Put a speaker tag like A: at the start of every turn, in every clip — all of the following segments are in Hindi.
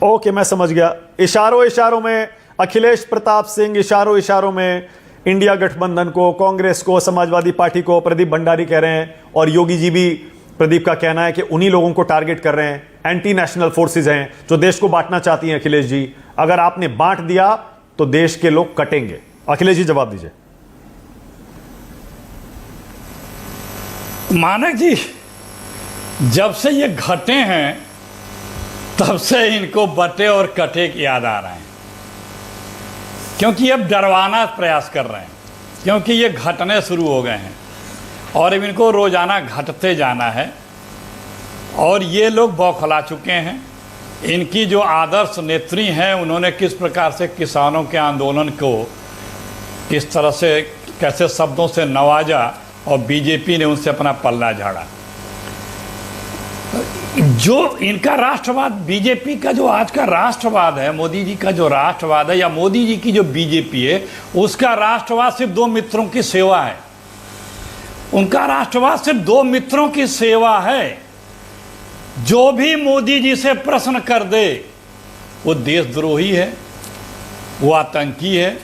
A: ओके, मैं समझ गया। इशारों इशारों में अखिलेश प्रताप सिंह इशारों इशारों में इंडिया गठबंधन को, कांग्रेस को, समाजवादी पार्टी को प्रदीप भंडारी कह रहे हैं, और योगी जी भी, प्रदीप का कहना है कि उन्हीं लोगों को टारगेट कर रहे हैं। एंटी नेशनल फोर्सेस हैं जो देश को बांटना चाहती हैं। अखिलेश जी, अगर आपने बांट दिया तो देश के लोग कटेंगे। अखिलेश जी जवाब दीजिए।
B: मानक जी, जब से ये घटे हैं तब से इनको बटे और कटे की याद आ रहे हैं, क्योंकि अब डरवाना प्रयास कर रहे हैं, क्योंकि ये घटने शुरू हो गए हैं और अब इनको रोजाना घटते जाना है। और ये लोग बौखला चुके हैं। इनकी जो आदर्श नेत्री हैं, उन्होंने किस प्रकार से किसानों के आंदोलन को किस तरह से, कैसे शब्दों से नवाजा, और बीजेपी ने उनसे अपना पल्ला झाड़ा। जो इनका राष्ट्रवाद, बीजेपी का जो आज का राष्ट्रवाद है, मोदी जी का जो राष्ट्रवाद है, या मोदी जी की जो बीजेपी है, उसका राष्ट्रवाद सिर्फ दो मित्रों की सेवा है। उनका राष्ट्रवाद सिर्फ दो मित्रों की सेवा है। जो भी मोदी जी से प्रश्न कर दे, वो देशद्रोही है, वो आतंकी है,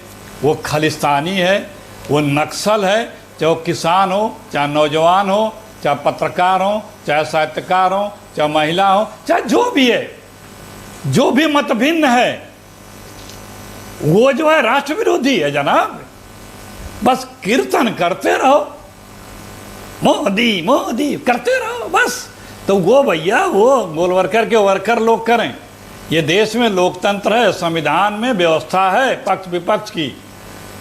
B: वो खालिस्तानी है, वो नक्सल है, चाहे वो किसान हो, चाहे नौजवान हो, चाहे पत्रकार हो, चाहे साहित्यकार हो, चाहे महिला हो, चाहे जो भी है, जो भी मत भिन्न है, वो जो है राष्ट्र विरोधी है जनाब। बस कीर्तन करते रहो, मोदी मोदी करते रहो बस। तो वो भैया, वो गोलवर्कर के वर्कर लोग करें। ये देश में लोकतंत्र है, संविधान में व्यवस्था है पक्ष विपक्ष की।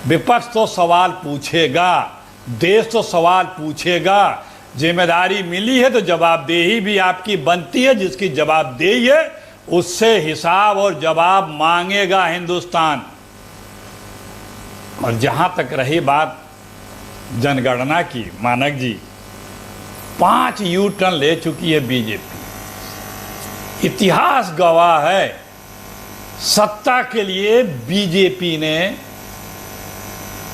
B: विपक्ष तो सवाल पूछेगा, देश तो सवाल पूछेगा। जिम्मेदारी मिली है तो जवाबदेही भी आपकी बनती है। जिसकी जवाबदेही है उससे हिसाब और जवाब मांगेगा हिंदुस्तान। और जहां तक रही बात जनगणना की, मानक जी, 5 यू टर्न ले चुकी है बीजेपी। इतिहास गवाह है, सत्ता के लिए बीजेपी ने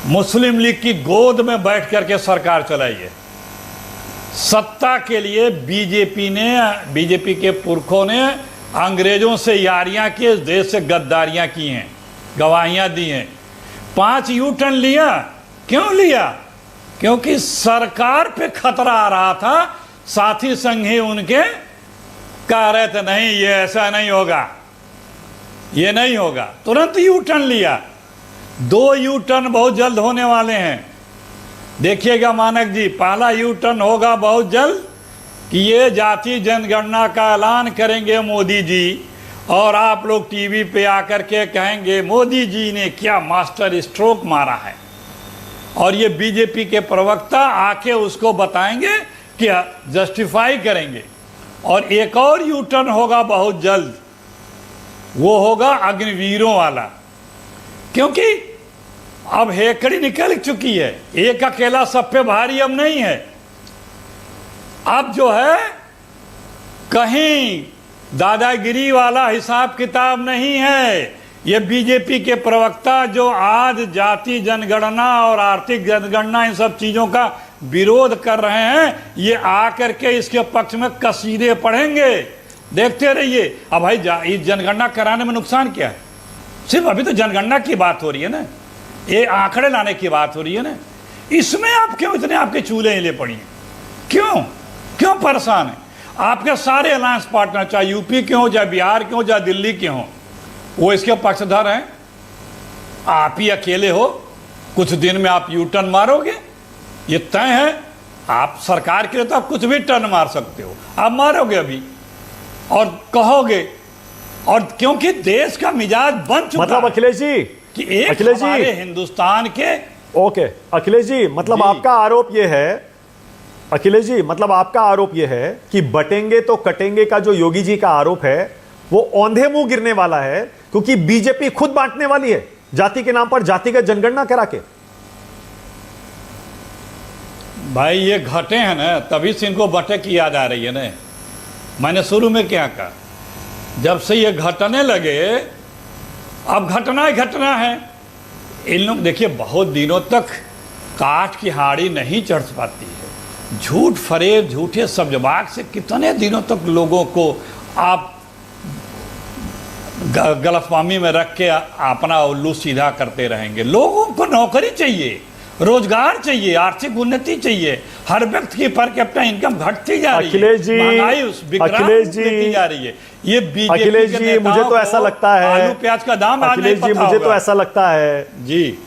B: मुस्लिम लीग की गोद में बैठ करके सरकार चलाई है। सत्ता के लिए बीजेपी के पुरखों ने अंग्रेजों से यारियां की, इस देश से गद्दारियां की हैं, गवाहियां दी हैं। 5 यू टर्न लिया। क्यों लिया? क्योंकि सरकार पे खतरा आ रहा था। साथी संघी उनके कह रहे थे नहीं, ये ऐसा नहीं होगा, ये नहीं होगा। तुरंत यू टर्न लिया। 2 यू टर्न बहुत जल्द होने वाले हैं, देखिएगा मानक जी। पहला यू टर्न होगा बहुत जल्द कि ये जाति जनगणना का ऐलान करेंगे मोदी जी, और आप लोग टीवी पे आकर के कहेंगे मोदी जी ने क्या मास्टर स्ट्रोक मारा है, और ये बीजेपी के प्रवक्ता आके उसको बताएंगे, क्या जस्टिफाई करेंगे। और एक और यू टर्न होगा बहुत जल्द, वो होगा अग्निवीरों वाला, क्योंकि अब हेकड़ी निकल चुकी है। एक अकेला सब पे भारी अब नहीं है। अब जो है कहीं दादागिरी वाला हिसाब किताब नहीं है। ये बीजेपी के प्रवक्ता जो आज जाति जनगणना और आर्थिक जनगणना, इन सब चीजों का विरोध कर रहे हैं, ये आकर के इसके पक्ष में कसीदे पढ़ेंगे। देखते रहिए। अब भाई इस जनगणना कराने में नुकसान क्या है? सिर्फ अभी तो जनगणना की बात हो रही है ना, ये आंकड़े लाने की बात हो रही है ना। इसमें आप क्यों इतने आपके चूल्हे हिले पड़ी हैं? क्यों परेशान है? आपके सारे अलायंस पार्टनर, चाहे यूपी के हों, चाहे बिहार के हों, चाहे दिल्ली के हों, वो इसके पक्षधर हैं। आप ही अकेले हो। कुछ दिन में आप यू टर्न मारोगे, ये तय है। आप सरकार के लिए तो आप कुछ भी टर्न मार सकते हो, आप मारोगे अभी और कहोगे। और क्योंकि देश का मिजाज बन चुका,
A: मतलब अखिलेश जी
B: कि एक हमारे हिंदुस्तान के,
A: ओके अखिलेश जी, मतलब आपका आरोप यह है, अखिलेश जी मतलब आपका आरोप यह है कि बटेंगे तो कटेंगे का जो योगी जी का आरोप है वो औंधे मुंह गिरने वाला है, क्योंकि बीजेपी खुद बांटने वाली है जाति के नाम पर, जातिगत जनगणना करा के।
B: भाई ये घटे हैं ना, तभी से इनको बटे की याद आ रही है ना। मैंने शुरू में क्या कहा, जब से ये घटने लगे, अब घटना ही घटना है। इन लोग देखिए, बहुत दिनों तक काठ की हाड़ी नहीं चढ़ पाती है। झूठ फरेब, झूठे सब्जबाग से कितने दिनों तक लोगों को आप गलतफहमी में रख के अपना उल्लू सीधा करते रहेंगे। लोगों को नौकरी चाहिए, रोजगार चाहिए, आर्थिक उन्नति चाहिए। हर व्यक्ति की पर कैपिटा इनकम घटती जा रही है,
A: अखिलेश जी,
B: महंगाई
A: अखिलेश जी
B: बढ़ती जा रही है। ये बीजेपी
A: अखिलेश
B: के
A: जी, मुझे
B: नेताओं
A: तो ऐसा
B: को
A: लगता है,
B: आलू प्याज का दाम आज नहीं
A: अखिलेश जी
B: पता
A: मुझे तो
B: होगा।
A: ऐसा लगता है
B: जी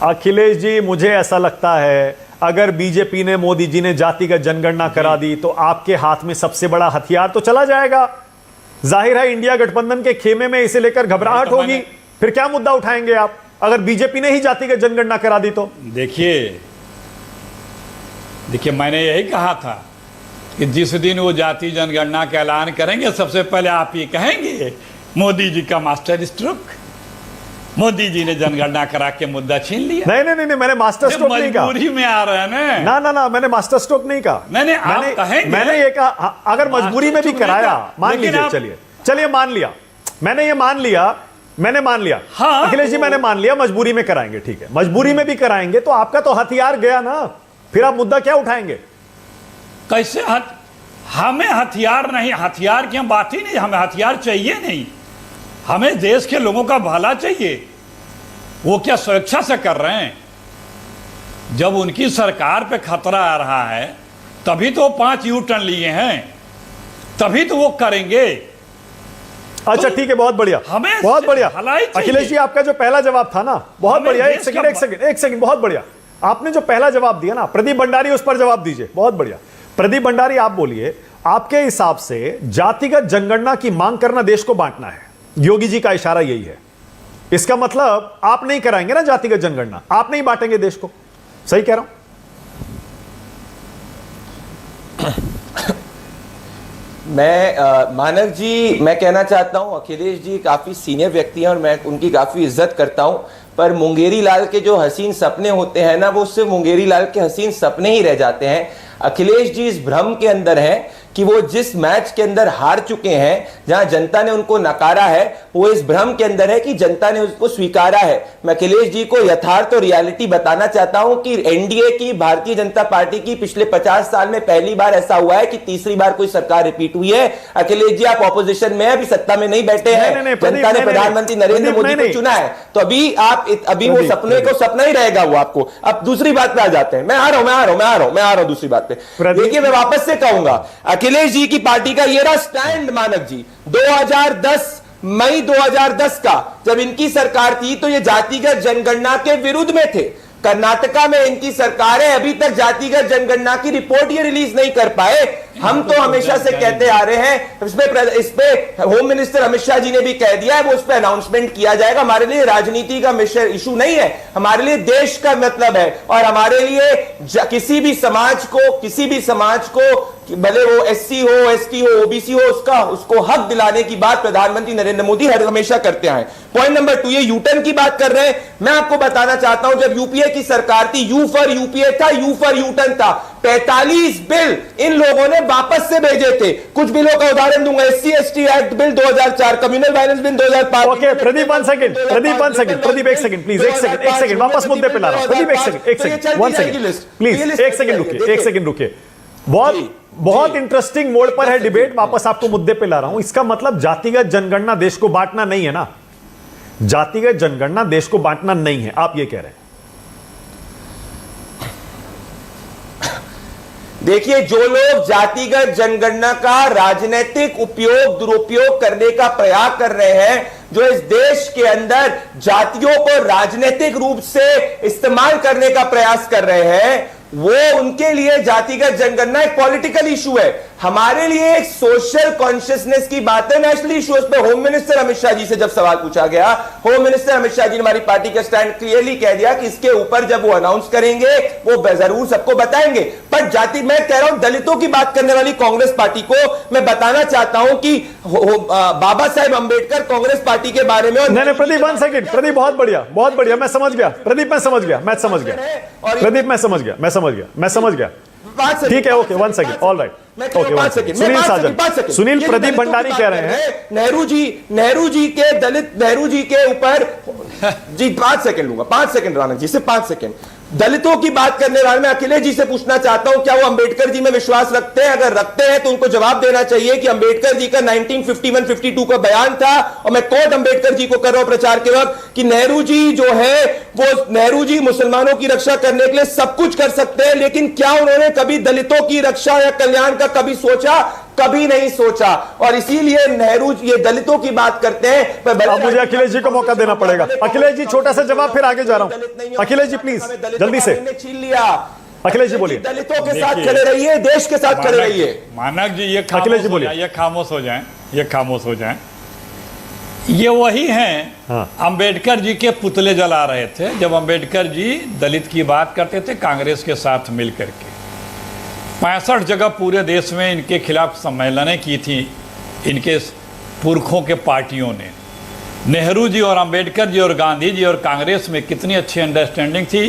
A: अखिलेश जी, मुझे ऐसा लगता है अगर बीजेपी ने, मोदी जी ने जातिगत जनगणना करा दी तो आपके हाथ में सबसे बड़ा हथियार तो चला जाएगा। जाहिर है इंडिया गठबंधन के खेमे में इसे लेकर घबराहट
B: तो
A: होगी, फिर क्या मुद्दा उठाएंगे आप अगर बीजेपी ने ही जातिगत जनगणना करा दी तो?
B: देखिए मैंने यही कहा था कि जिस दिन वो जाति जनगणना का ऐलान करेंगे सबसे पहले आप ये कहेंगे मोदी जी का मास्टर स्ट्रोक, मोदी जी ने जनगणना करा के मुद्दा छीन लिया।
A: नहीं, मैंने मास्टर स्ट्रोक नहीं कहा।
B: मजबूरी में आ रहे हैं
A: ना, मैंने मास्टर स्ट्रोक नहीं कहा। मैंने ये कहा अगर मजबूरी में भी कराया, मान लीजिए, चलिए मान लिया, मैंने मान लिया।
B: हाँ,
A: अखिलेश जी मैंने मान लिया मजबूरी में कराएंगे, ठीक है, मजबूरी में भी कराएंगे तो आपका तो हथियार गया ना, फिर आप मुद्दा क्या उठाएंगे?
B: कैसे हमें हथियार नहीं, हथियार की हम बात ही नहीं, हमें हथियार चाहिए नहीं, हमें देश के लोगों का भला चाहिए। वो क्या स्वेच्छा से कर रहे हैं? जब उनकी सरकार पे खतरा आ रहा है तभी तो 5 यू टर्न लिए हैं, तभी तो वो करेंगे।
A: अच्छा ठीक है, बहुत बढ़िया,
B: हमें
A: बहुत बढ़िया।
B: भलाई चाहिए।
A: अखिलेश जी आपका जो पहला जवाब था ना, बहुत बढ़िया। एक सेकंड, बहुत बढ़िया। आपने जो पहला जवाब दिया ना, प्रदीप भंडारी उस पर जवाब दीजिए, बहुत बढ़िया। प्रदीप भंडारी आप बोलिए, आपके हिसाब से जातिगत जनगणना की मांग करना देश को बांटना है, योगी जी का इशारा यही है। इसका मतलब आप नहीं कराएंगे ना जातिगत जनगणना, आप नहीं बांटेंगे देश को, सही कह रहा हूं?
C: मानव जी, मैं कहना चाहता हूं अखिलेश जी काफी सीनियर व्यक्ति हैं और मैं उनकी काफी इज्जत करता हूं, पर मुंगेरी लाल के जो हसीन सपने होते हैं ना, वो सिर्फ मुंगेरी लाल के हसीन सपने ही रह जाते हैं। अखिलेश जी इस भ्रम के अंदर हैं कि वो जिस मैच के अंदर हार चुके हैं, जहां जनता ने उनको नकारा है, वो इस भ्रम के अंदर है कि जनता ने उसको स्वीकारा है। मैं अखिलेश जी को यथार्थ और रियलिटी बताना चाहता हूं कि एनडीए की, भारतीय जनता पार्टी की पिछले 50 साल में पहली बार ऐसा हुआ है कि तीसरी बार कोई सरकार रिपीट हुई है। अखिलेश जी आप ऑपोजिशन में, अभी सत्ता में नहीं बैठे हैं, जनता ने प्रधानमंत्री नरेंद्र मोदी को चुना है, तो अभी वो सपने को सपना ही रहेगा वो आपको। अब दूसरी बात पे आ जाते हैं, मैं आ रहा हूं दूसरी बात पे। देखिए मैं वापस से कहूंगा, अखिलेश जी की पार्टी का ये रहा स्टैंड मानव जी। 2010 मई 2010 का जब इनकी सरकार थी तो ये जातिगत जनगणना के विरुद्ध में थे। कर्नाटका में इनकी सरकार है, अभी तक जातिगत जनगणना की रिपोर्ट ये रिलीज नहीं कर पाए। हम तो हमेशा से कहते आ रहे हैं, इस पे होम मिनिस्टर अमित शाह जी ने भी कह दिया है, वो उस पे अनाउंसमेंट किया जाएगा। हमारे लिए राजनीति का इशू नहीं है, हमारे लिए देश का मतलब है, और हमारे लिए किसी भी समाज को भले वो एससी हो, एसटी हो, ओबीसी हो, उसको हक दिलाने की बात प्रधानमंत्री नरेंद्र मोदी हमेशा करते आए। पॉइंट नंबर 2, ये यूटर्न की बात कर रहे हैं। मैं आपको बताना चाहता हूं, जब यूपीए की सरकार थी, यू फॉर यूपीए था, यू फॉर यूटर्न था। 45 बिल इन लोगों ने वापस से भेजे थे। कुछ बिलों का उदाहरण दूंगा, SC ST act bill 2004, communal violence bill 2005।
A: Okay Pradeep, one second, Pradeep एक सेकंड प्लीज, एक सेकंड वापस मुद्दे पे ला रहा हूं। प्रदीप एक सेकंड प्लीज, एक सेकंड रुकिए। बहुत इंटरेस्टिंग मोड पर है डिबेट, वापस आपको मुद्दे पे ला रहा हूं। इसका मतलब जातिगत जनगणना देश को बांटना नहीं है ना, जातिगत जनगणना देश को बांटना नहीं है, आप ये कह रहे हैं?
C: देखिए, जो लोग जातिगत जनगणना का राजनीतिक उपयोग, दुरुपयोग करने का प्रयास कर रहे हैं, जो इस देश के अंदर जातियों को राजनीतिक रूप से इस्तेमाल करने का प्रयास कर रहे हैं, वो उनके लिए जातिगत जनगणना एक पॉलिटिकल इशू है। हमारे लिए एक सोशल कॉन्शियसनेस की बात है, नेशनल इशू। उस पर होम मिनिस्टर अमित शाह जी से जब सवाल पूछा गया, होम मिनिस्टर अमित शाह जी ने हमारी पार्टी का स्टैंड क्लियरली कह दिया कि इसके ऊपर जब वो अनाउंस करेंगे वो जरूर सबको बताएंगे। पर जाति, मैं कह रहा हूं दलितों की बात करने वाली कांग्रेस पार्टी को मैं बताना चाहता हूं कि बाबा साहेब अंबेडकर कांग्रेस पार्टी के बारे में।
A: नहीं प्रदीप, वन सेकंड प्रदीप, बहुत बढ़िया, मैं समझ गया प्रदीप, मैं समझ गया प्रदीप, मैं समझ गया। ठीक है, okay, 1 second, all right, okay, 1 second. Sunil Sajan, Sunil Pradeep Bhandari कह रहे हैं,
C: नेहरू जी के ऊपर जी 5 सेकंड लूंगा, 5 सेकंड राणा जी से, 5 सेकंड। दलितों की बात करने वाले मैं अखिलेश जी से पूछना चाहता हूं, क्या वो अंबेडकर जी में विश्वास रखते हैं? अगर रखते हैं तो उनको जवाब देना चाहिए कि अंबेडकर जी का 1951-52 का बयान था, और मैं कोट अंबेडकर जी को कर रहा हूं प्रचार के वक्त, कि नेहरू जी जो है वो नेहरू जी मुसलमानों की रक्षा करने के लिए सब कुछ कर सकते हैं, लेकिन क्या उन्होंने कभी दलितों की रक्षा या कल्याण का कभी सोचा? कभी नहीं सोचा। और इसीलिए नेहरू ये दलितों की बात करते हैं।
A: अब मुझे अखिलेश जी को मौका देना पड़ेगा। अखिलेश जी छोटा सा जवाब, फिर आगे जा रहा हूं। अखिलेश जी प्लीज जल्दी से
C: छीन लिया।
A: अखिलेश जी बोलिए।
C: दलितों के साथ खड़े रहिए, देश के साथ खड़े रहिए।
B: मानक जी ये
A: अखिलेश जी
B: खामोश हो
A: बोलिए।
B: जाएं, ये खामोश हो जाएं, ये खामोश हो जाएं। ये वही हैं
A: हाँ।
B: अंबेडकर जी के पुतले जला रहे थे जब अंबेडकर जी दलित की बात करते थे कांग्रेस के साथ मिलकर के। 65 जगह पूरे देश में इनके खिलाफ सम्मेलनें की थी इनके पुरखों के पार्टियों ने। नेहरू जी और अंबेडकर जी और गांधी जी और कांग्रेस में कितनी अच्छी अंडरस्टैंडिंग थी,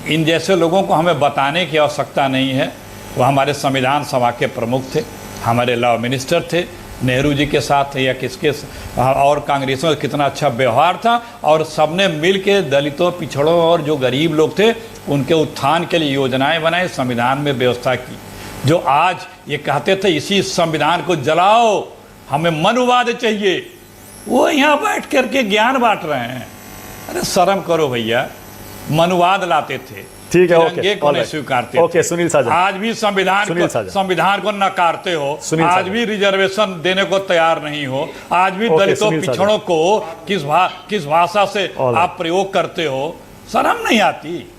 B: इन जैसे लोगों को हमें बताने की आवश्यकता नहीं है। वो हमारे संविधान सभा के प्रमुख थे, हमारे लॉ मिनिस्टर थे, नेहरू जी के साथ या किसके और कांग्रेसों का कितना अच्छा व्यवहार था, और सबने मिल के दलितों, पिछड़ों और जो गरीब लोग थे उनके उत्थान के लिए योजनाएं बनाई, संविधान में व्यवस्था की। जो आज ये कहते थे इसी संविधान को जलाओ, हमें मनुवाद चाहिए, वो यहाँ बैठ करके ज्ञान बांट रहे हैं। अरे शर्म करो भैया, मनुवाद लाते थे,
A: ठीक है,
B: तिरंगे
A: ओके,
B: को नहीं स्वीकारते
A: ओके,
B: थे।
A: सुनील साजन।
B: आज भी संविधान को नकारते हो,
A: सुनील
B: आज
A: साजन।
B: भी रिजर्वेशन देने को तैयार नहीं हो, आज भी
A: ओके,
B: दलितों
A: सुनील साजन।
B: पिछड़ों को किस भाषा से
A: All right.
B: आप प्रयोग करते हो, शर्म नहीं आती।